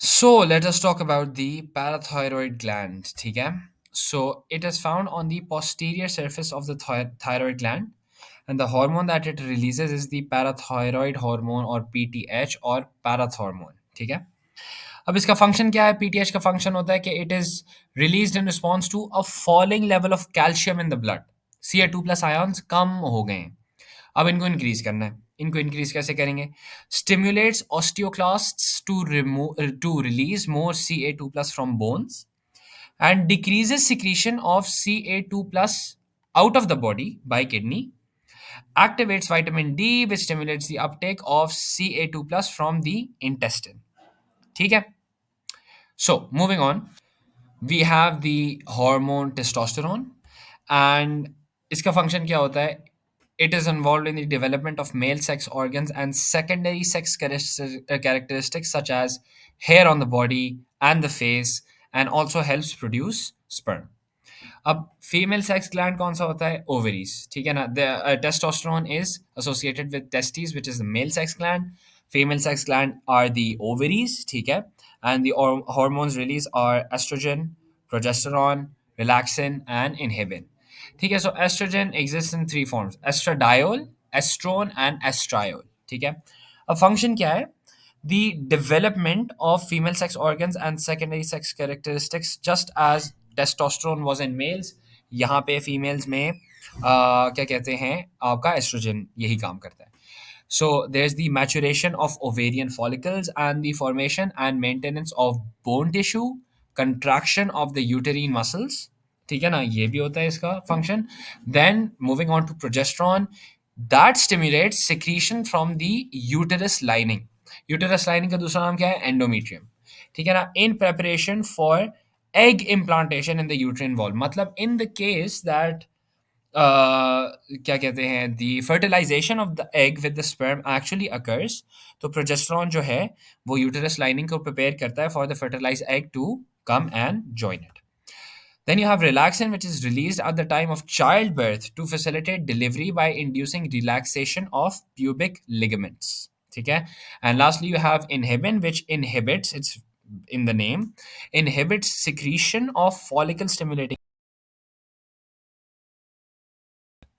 So let us talk about the parathyroid gland. ठीक है? So it is found on the posterior surface of the thyroid gland, and the hormone that it releases is the parathyroid hormone or PTH or parathormone. ठीक है? अब इसका function क्या है? PTH का function होता है कि it is released in response to a falling level of calcium in the blood. Ca2+ ions कम हो गए हैं, अब इनको इंक्रीज करना है। इनको इंक्रीज कैसे करेंगे? Stimulates osteoclasts to release more Ca2+ from bones and decreases secretion of Ca2+ out of the body by kidney, activates vitamin D which stimulates the uptake of Ca2+ from the intestine. ठीक है? So, moving on, we have the hormone testosterone, and इसका function क्या होता है? It is involved in the development of male sex organs and secondary sex characteristics such as hair on the body and the face, and also helps produce sperm. अब female sex gland कौन सा होता है? Ovaries. ठीक है ना? The testosterone is associated with testis which is the male sex gland, female sex gland are the ovaries. ठीक है? And the hormones release are oestrogen, progesterone, relaxin and inhibin. ठीक है? So oestrogen exist in three forms: oestradiol, oestrone and oestriol. ठीक है? अब function क्या है? The development of female sex organs and secondary sex characteristics just as testosterone was in males, यहाँ पे females में क्या कहते हैं, आपका एस्ट्रोजन यही काम करता है. So there's the maturation of ovarian follicles and the formation and maintenance of bone tissue, contraction of the uterine muscles. ठीक है ना? ये भी होता है इसका function. Then moving on to progesterone, that stimulates secretion from the uterus lining. Uterus lining का दूसरा नाम क्या है? Endometrium. ठीक है ना? In preparation for egg implantation in the uterine wall. मतलब in the case that क्या कहते हैं, the fertilization of the egg with the sperm actually occurs, तो प्रोजेस्टेरॉन जो है वो यूटेरस लाइनिंग को प्रिपेयर करता है for the fertilize egg to come and join it. Then you have relaxin, which is released at the time of childbirth to facilitate delivery by inducing relaxation of pubic ligaments. ठीक है? And lastly, you have inhibin, which inhibits, it's in the name, inhibits secretion of follicle stimulating